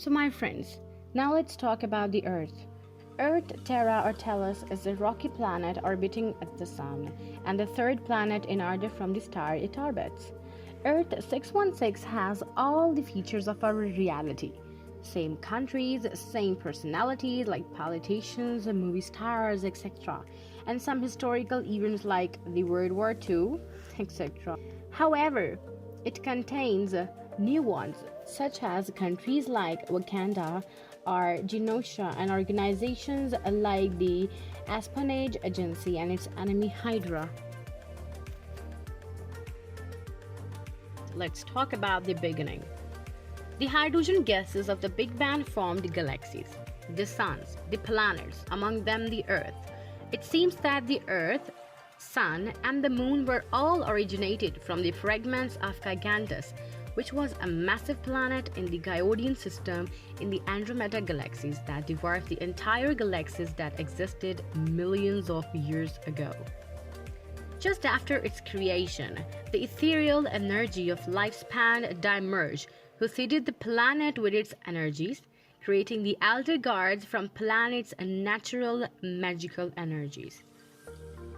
So, my friends, now let's talk about the Earth. Earth, Terra or Tellus, is a rocky planet orbiting the Sun, and the third planet in order from the star it orbits. Earth 616 has all the features of our reality. Same countries, same personalities like politicians, movie stars, etc., and some historical events like the World War II, etc. However, it contains new ones, such as countries like Wakanda or Genosha and organizations like the Espionage Agency and its enemy Hydra. Let's talk about the beginning. The hydrogen gases of the Big Bang formed galaxies, the suns, the planets, among them the Earth. It seems that the Earth, Sun, and the Moon were all originated from the fragments of Gigantus, which was a massive planet in the Gaiodian system in the Andromeda galaxies that dwarfed the entire galaxies that existed millions of years ago. Just after its creation, the ethereal energy of lifespan diverged, who seeded the planet with its energies, creating the elder gods from planet's natural magical energies.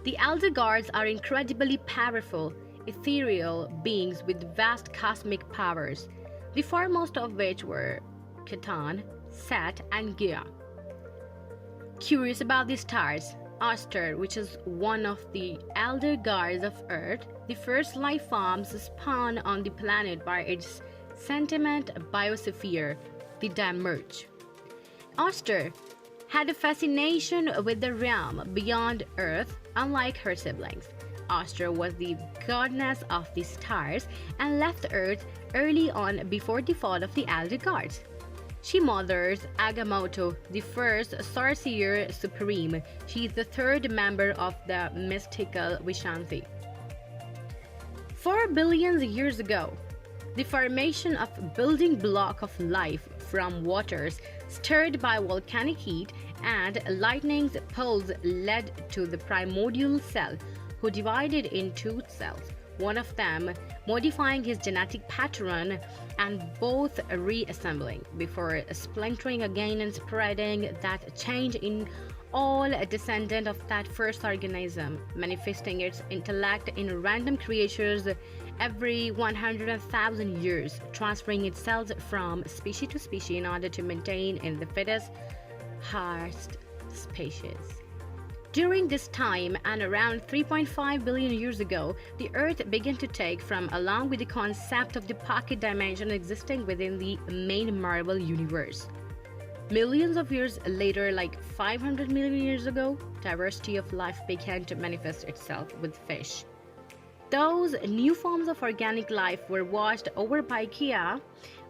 The elder gods are incredibly powerful, ethereal beings with vast cosmic powers, the foremost of which were Ketan, Set, and Gaia. Curious about the stars, Aster, which is one of the elder gods of Earth, the first life forms spawned on the planet by its sentient biosphere, the Dimmerge. Aster had a fascination with the realm beyond Earth, unlike her siblings. Aster was the goddess of the stars and left Earth early on before the fall of the elder gods. She mothers Agamotto, the first sorcerer supreme. She is the third member of the mystical Vishanti. 4 billion years ago, the formation of building block of life from waters stirred by volcanic heat and lightning's pulse led to the primordial cell, who divided in two cells, one of them modifying his genetic pattern and both reassembling before splintering again and spreading that change in all descendant of that first organism, manifesting its intellect in random creatures every 100,000 years, transferring itself from species to species in order to maintain in the fittest highest species. During this time, and around 3.5 billion years ago, the Earth began to take form along with the concept of the pocket dimension existing within the main Marvel universe. Millions of years later, like 500 million years ago, diversity of life began to manifest itself with fish. Those new forms of organic life were watched over by Gaia,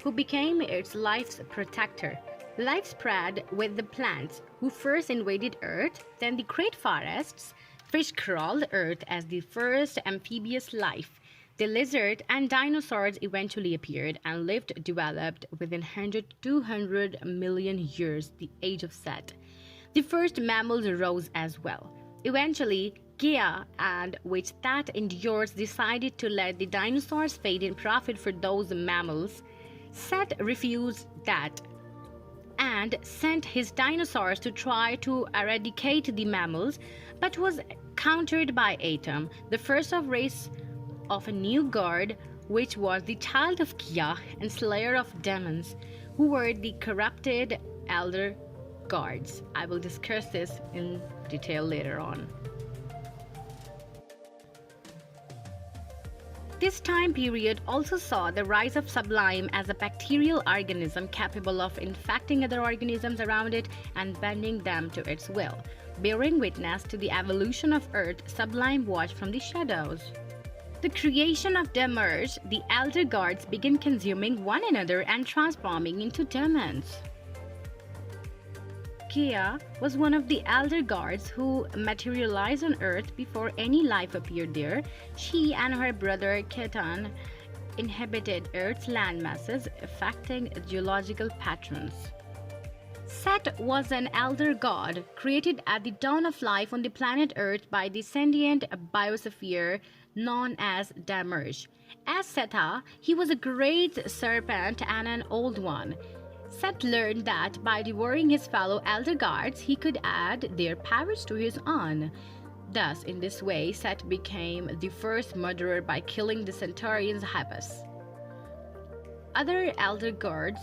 who became its life's protector. Life spread with the plants, who first invaded Earth, then the great forests. Fish crawled Earth as the first amphibious life. The lizard and dinosaurs eventually appeared and lived developed within 100 to 200 million years, the age of Set. The first mammals arose as well. Eventually, Gaia, and which that endures, decided to let the dinosaurs fade in profit for those mammals. Set refused that and sent his dinosaurs to try to eradicate the mammals, but was countered by Atom, the first of race of a new god, which was the child of Gaia and slayer of demons, who were the corrupted elder gods. I will discuss this in detail later on. This time period also saw the rise of Sublime as a bacterial organism capable of infecting other organisms around it and bending them to its will. Bearing witness to the evolution of Earth, Sublime watched from the shadows. The creation of Dimmerge, the elder gods began consuming one another and transforming into demons. Gaia was one of the elder gods who materialized on Earth before any life appeared there. She and her brother Ketan inhabited Earth's land masses, affecting geological patterns. Set was an elder god created at the dawn of life on the planet Earth by the sentient biosphere known as Dimmerge. As Seta, he was a great serpent and an old one. Seth learned that by devouring his fellow elder gods, he could add their powers to his own. Thus, in this way, Seth became the first murderer by killing the Centaurian's Hephaestus. Other elder gods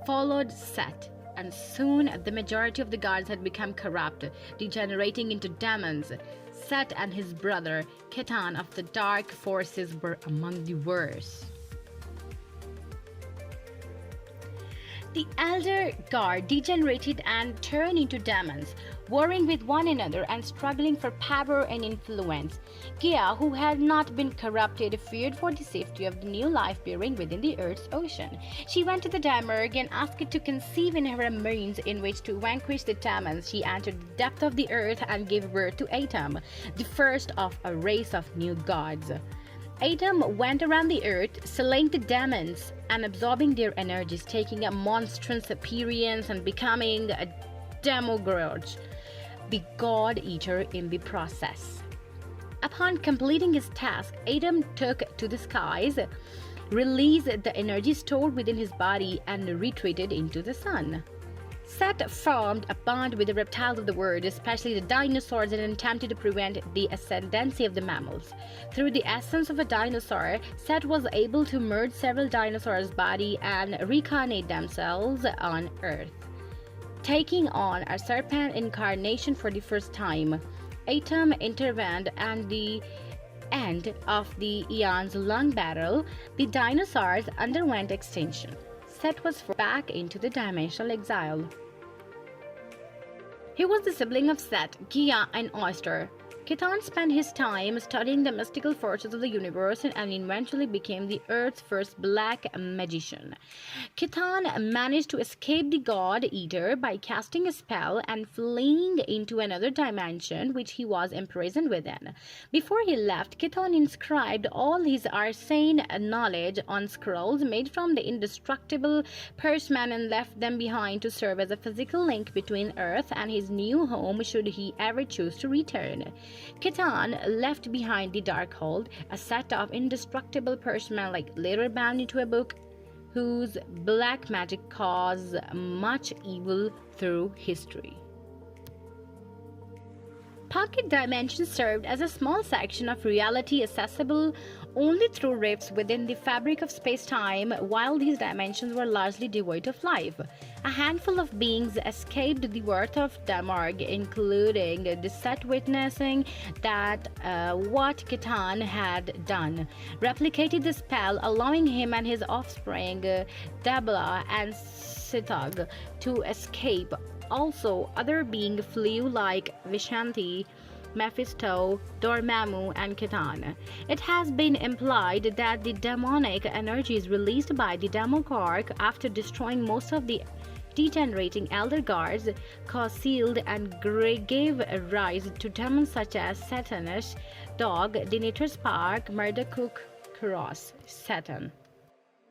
followed Seth, and soon the majority of the gods had become corrupt, degenerating into demons. Seth and his brother, Ketan of the Dark Forces, were among the worst. The elder god degenerated and turned into demons, warring with one another and struggling for power and influence. Gaia, who had not been corrupted, feared for the safety of the new life bearing within the Earth's ocean. She went to the Dimurg and asked it to conceive in her a means in which to vanquish the demons. She entered the depth of the earth and gave birth to Atom, the first of a race of new gods. Atom went around the earth, slaying the demons and absorbing their energies, taking a monstrous appearance and becoming a Demogorgon, the God-Eater in the process. Upon completing his task, Atom took to the skies, released the energy stored within his body, and retreated into the sun. Seth formed a bond with the reptiles of the world, especially the dinosaurs, and attempted to prevent the ascendancy of the mammals. Through the essence of a dinosaur, Seth was able to merge several dinosaurs' bodies and reincarnate themselves on Earth. Taking on a serpent incarnation for the first time, Atom intervened at the end of the eon's long battle. The dinosaurs underwent extinction. Seth was forced back into the dimensional exile. He was the sibling of Seth, Gaia, and Oyster. Ketan spent his time studying the mystical forces of the universe and eventually became the Earth's first black magician. Ketan managed to escape the God-Eater by casting a spell and fleeing into another dimension which he was imprisoned within. Before he left, Ketan inscribed all his arcane knowledge on scrolls made from the indestructible Persian and left them behind to serve as a physical link between Earth and his new home should he ever choose to return. Ketan left behind the Darkhold, a set of indestructible Persian later bound into a book whose black magic caused much evil through history. Pocket dimensions served as a small section of reality accessible only through rifts within the fabric of space-time, while these dimensions were largely devoid of life. A handful of beings escaped the wrath of Dimurg, including the Seth, witnessing that what Ketan had done, replicated the spell, allowing him and his offspring, Dabla and Sithog, to escape. Also, other beings flew like Vishanti, Mephisto, Dormammu, and Ketan. It has been implied that the demonic energies released by the Demogorgon after destroying most of the degenerating elder gods concealed and gave rise to demons such as Satanish Dog, the Nether-Spawn, Murdercook, Cross, Satan.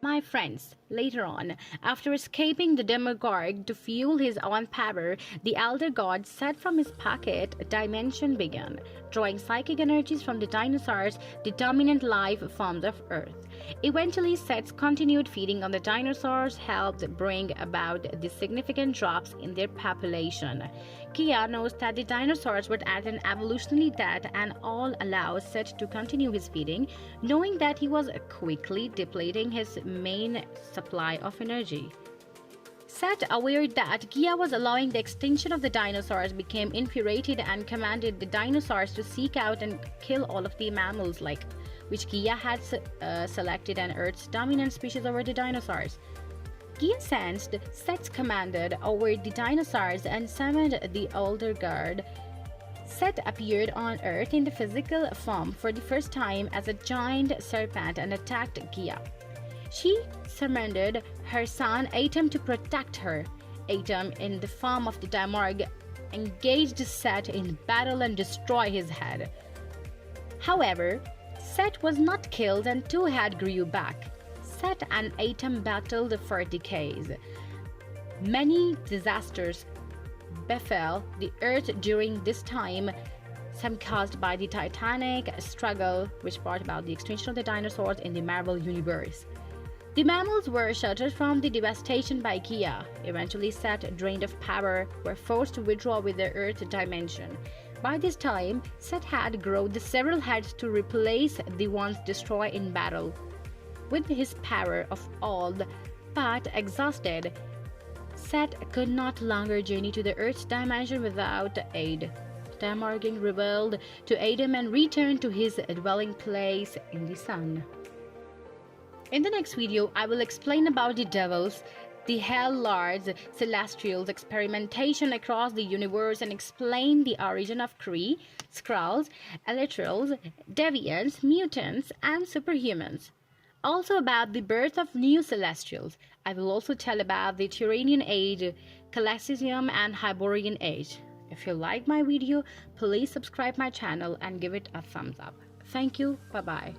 My friends, later on, after escaping the Demogorgon to fuel his own power, the elder god Seth from his pocket dimension began, drawing psychic energies from the dinosaurs, the dominant life forms of Earth. Eventually, Seth's continued feeding on the dinosaurs helped bring about the significant drops in their population. Gaia knows that the dinosaurs were at an evolutionary death and all allows Seth to continue his feeding, knowing that he was quickly depleting his main supply of energy. Seth, aware that Gaia was allowing the extinction of the dinosaurs, became infuriated and commanded the dinosaurs to seek out and kill all of the mammals which Gaia had selected and Earth's dominant species over the dinosaurs. Gaia sensed Seth's command over the dinosaurs and summoned the older god. Seth appeared on Earth in the physical form for the first time as a giant serpent and attacked Gaia. She summoned her son Atom to protect her. Atom, in the form of the Dimurg, engaged Seth in battle and destroyed his head. However, Seth was not killed and two heads grew back. Seth and Atom battled for decades. Many disasters befell the Earth during this time, some caused by the Titanic struggle, which brought about the extinction of the dinosaurs in the Marvel Universe. The mammals were sheltered from the devastation by Gaia. Eventually, Set, drained of power, were forced to withdraw with the Earth dimension. By this time, Set had grown several heads to replace the ones destroyed in battle. With his power of old but exhausted, Set could not longer journey to the Earth's dimension without aid. Tamarging rebelled to aid him and returned to his dwelling place in the sun. In the next video, I will explain about the devils, the Hell Lords, Celestials, experimentation across the universe, and explain the origin of Kree, Skrulls, Elytrals, Deviants, Mutants, and Superhumans. Also about the birth of new Celestials. I will also tell about the Turanian Age, Calaxisium, and Hyborian Age. If you like my video, please subscribe my channel and give it a thumbs up. Thank you. Bye-bye.